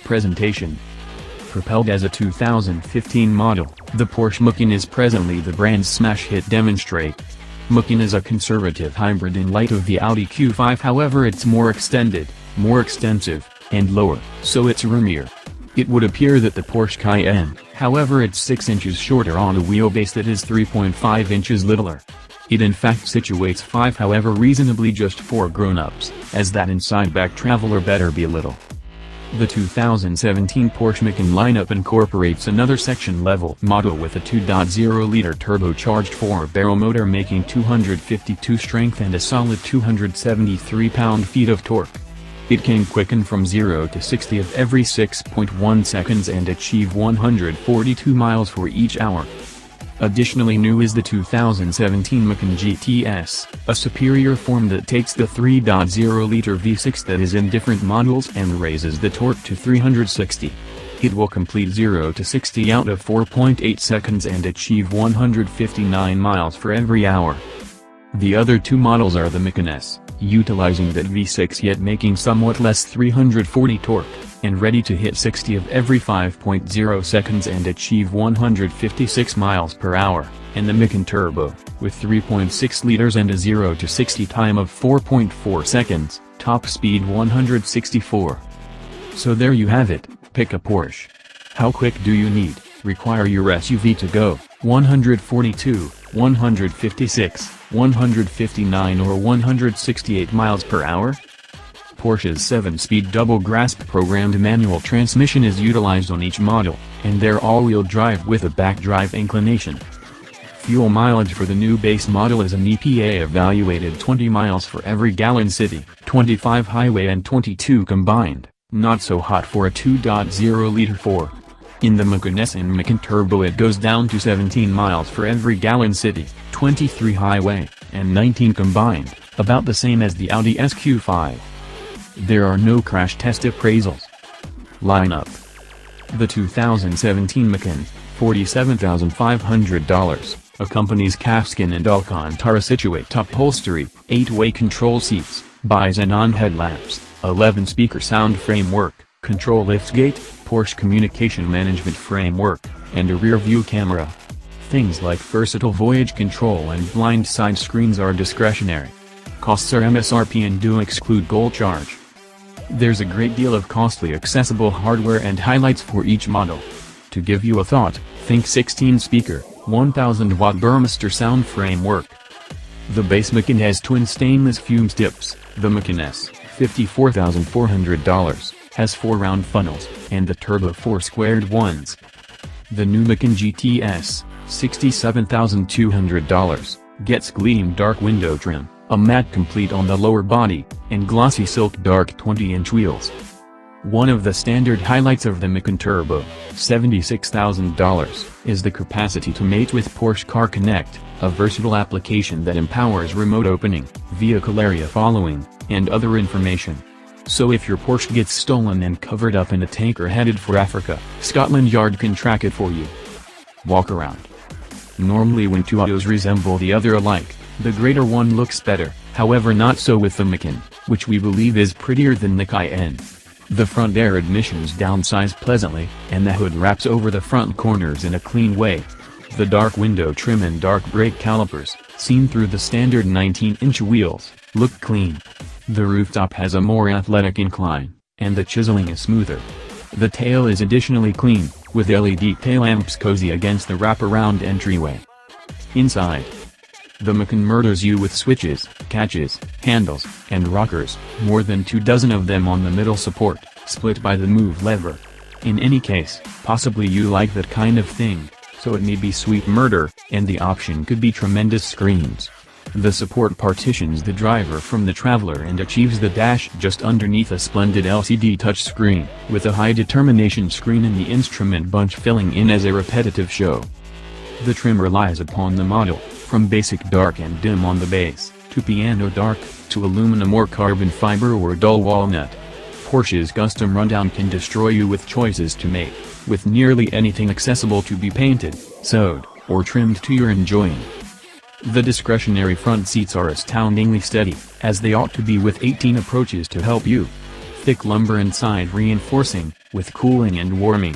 Presentation. Propelled as a 2015 model, the Porsche Macan is presently the brand's smash hit demonstrate. Macan is a conservative hybrid in light of the Audi Q5, however it's more extended, more extensive, and lower, so it's roomier. It would appear that the Porsche Cayenne, however, it's 6 inches shorter on a wheelbase that is 3.5 inches littler. It in fact situates 5, however reasonably just for grown-ups, as that inside back traveler better be little. The 2017 Porsche Macan lineup incorporates another section-level model with a 2.0-liter turbocharged 4-barrel motor making 252 strength and a solid 273 pound-feet of torque. It can quicken from 0 to 60 of every 6.1 seconds and achieve 142 miles for each hour. Additionally new is the 2017 Macan GTS, a superior form that takes the 3.0-liter V6 that is in different models and raises the torque to 360. It will complete 0 to 60 out of 4.8 seconds and achieve 159 miles for every hour. The other two models are the Macan S, utilizing that V6 yet making somewhat less 340 torque, and ready to hit 60 of every 5.0 seconds and achieve 156 miles per hour, and the Macan Turbo, with 3.6 liters and a 0 to 60 time of 4.4 seconds, top speed 164. So there you have it, pick a Porsche. How quick do you need, require your SUV to go, 142, 156, 159 or 168 miles per hour? Porsche's 7-speed double-grasp programmed manual transmission is utilized on each model, and they're all-wheel drive with a back-drive inclination. Fuel mileage for the new base model is an EPA-evaluated 20 miles for every gallon city, 25 highway and 22 combined, not so hot for a 2.0-liter 4. In the Macan S and Macan Turbo it goes down to 17 miles for every gallon city, 23 highway, and 19 combined, about the same as the Audi SQ5. There are no crash test appraisals. Lineup. The 2017 Macan, $47,500, accompanies calfskin and Alcantara Situate upholstery, 8-way control seats, bi-xenon headlamps, 11-speaker sound framework, control liftgate, Porsche communication management framework, and a rear-view camera. Things like versatile voyage control and blind side screens are discretionary. Costs are MSRP and do exclude gold charge. There's a great deal of costly accessible hardware and highlights for each model. To give you a thought, think 16-speaker, 1000-watt Burmester sound framework. The base Macan has twin stainless fumes tips, the Macan S, $54,400, has 4 round funnels, and the Turbo 4 squared ones. The new Macan GTS, $67,200, gets gleam dark window trim, a matte complete on the lower body, and glossy silk dark 20-inch wheels. One of the standard highlights of the Macan Turbo, $76,000, is the capacity to mate with Porsche Car Connect, a versatile application that empowers remote opening, vehicle area following, and other information. So if your Porsche gets stolen and covered up in a tanker headed for Africa, Scotland Yard can track it for you. Walk around. Normally when two autos resemble the other alike, the greater one looks better, however not so with the Macan, which we believe is prettier than the Cayenne. The front air admissions downsize pleasantly, and the hood wraps over the front corners in a clean way. The dark window trim and dark brake calipers, seen through the standard 19-inch wheels, look clean. The rooftop has a more athletic incline, and the chiseling is smoother. The tail is additionally clean, with LED tail lamps cozy against the wraparound entryway. Inside, the Macan murders you with switches, catches, handles, and rockers, more than 24 of them on the middle support, split by the move lever. In any case, possibly you like that kind of thing, so it may be sweet murder, and the option could be tremendous screens. The support partitions the driver from the traveler and achieves the dash just underneath a splendid LCD touchscreen, with a high-determination screen in the instrument bunch filling in as a repetitive show. The trim relies upon the model, from basic dark and dim on the base, to piano dark, to aluminum or carbon fiber or dull walnut. Porsche's custom rundown can destroy you with choices to make, with nearly anything accessible to be painted, sewed, or trimmed to your enjoying. The discretionary front seats are astoundingly steady, as they ought to be, with 18 approaches to help you. Thick lumbar and side reinforcing, with cooling and warming.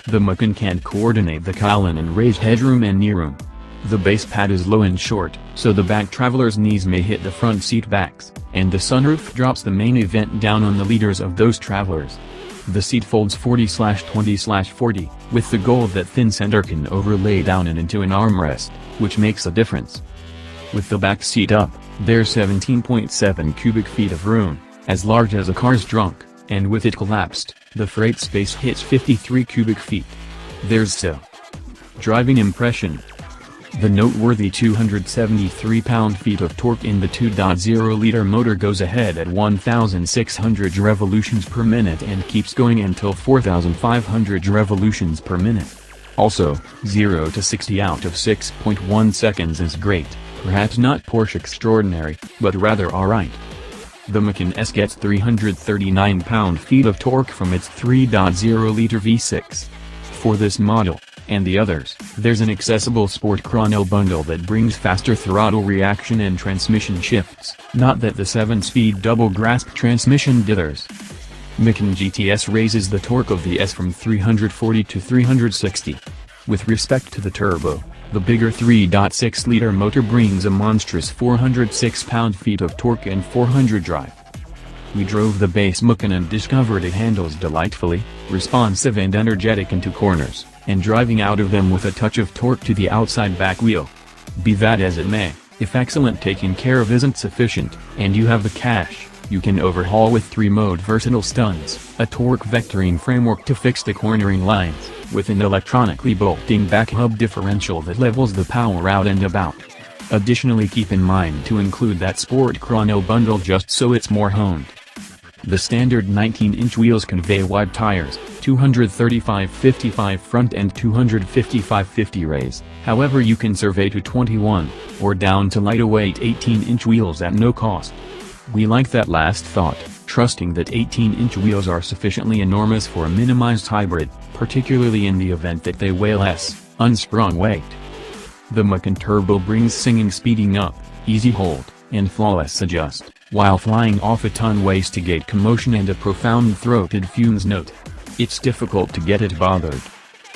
The Macan can coordinate the column and raised headroom and kneeroom. The base pad is low and short, so the back traveler's knees may hit the front seat backs, and the sunroof drops the main event down on the leaders of those travelers. The seat folds 40/20/40, with the goal that thin center can overlay down and into an armrest, which makes a difference. With the back seat up, there's 17.7 cubic feet of room, as large as a car's trunk, and with it collapsed, the freight space hits 53 cubic feet. There's so. Driving impression. The noteworthy 273 pound-feet of torque in the 2.0-liter motor goes ahead at 1,600 revolutions per minute and keeps going until 4,500 revolutions per minute. Also, 0 to 60 out of 6.1 seconds is great, perhaps not Porsche extraordinary, but rather alright. The Macan S gets 339 pound-feet of torque from its 3.0-liter V6. For this model, and the others, there's an accessible Sport Chrono bundle that brings faster throttle reaction and transmission shifts, not that the 7-speed double-grasp transmission dithers. Macan GTS raises the torque of the S from 340 to 360. With respect to the turbo, the bigger 3.6-liter motor brings a monstrous 406 pound-feet of torque and 400 drive. We drove the base Macan and discovered it handles delightfully, responsive and energetic into corners, and driving out of them with a touch of torque to the outside back wheel. Be that as it may, if excellent taking care of isn't sufficient, and you have the cash, you can overhaul with 3-mode versatile stuns, a torque vectoring framework to fix the cornering lines, with an electronically bolting back hub differential that levels the power out and about. Additionally, keep in mind to include that Sport Chrono bundle just so it's more honed. The standard 19-inch wheels convey wide tires, 235/55 front and 255/50 raise, however you can survey to 21, or down to lightweight 18-inch wheels at no cost. We like that last thought, trusting that 18-inch wheels are sufficiently enormous for a minimized hybrid, particularly in the event that they weigh less, unsprung weight. The Macan Turbo brings singing speeding up, easy hold, and flawless adjust, while flying off a ton wastegate commotion and a profound throated fumes note. It's difficult to get it bothered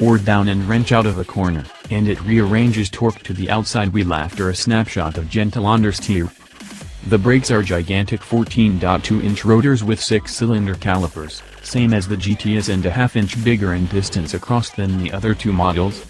or down and wrench out of a corner, and it rearranges torque to the outside wheel after a snapshot of gentle understeer. The brakes are gigantic 14.2-inch rotors with 6-cylinder calipers, same as the GTS and a half-inch bigger in distance across than the other two models.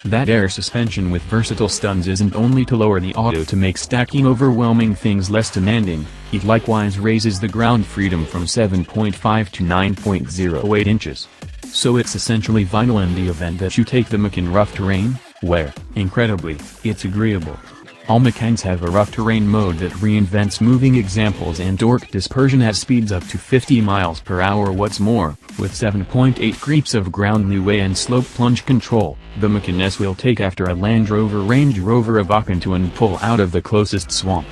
That air suspension with versatile stuns isn't only to lower the auto to make stacking overwhelming things less demanding, it likewise raises the ground freedom from 7.5 to 9.08 inches. So it's essentially vital in the event that you take the Macan rough terrain, where, incredibly, it's agreeable. All Macans have a rough terrain mode that reinvents moving examples and torque dispersion at speeds up to 50 miles per hour. What's more, with 7.8 creeps of ground leeway and slope plunge control, the Macan S will take after a Land Rover Range Rover Evoque and pull out of the closest swamp.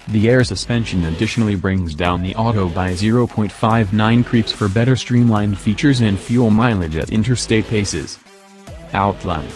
The air suspension additionally brings down the auto by 0.59 creeps for better streamlined features and fuel mileage at interstate paces. Outline.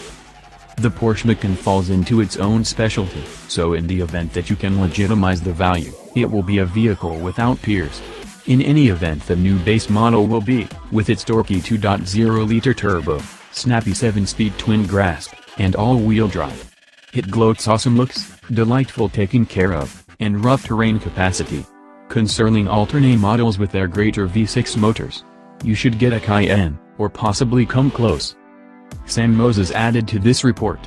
The Porsche Macan falls into its own specialty, so in the event that you can legitimize the value, it will be a vehicle without peers. In any event, the new base model will be, with its torquey 2.0-liter turbo, snappy 7-speed twin grasp, and all-wheel drive. It gloats awesome looks, delightful taking care of, and rough terrain capacity. Concerning alternate models with their greater V6 motors, you should get a Cayenne, or possibly come close. Sam Moses added to this report.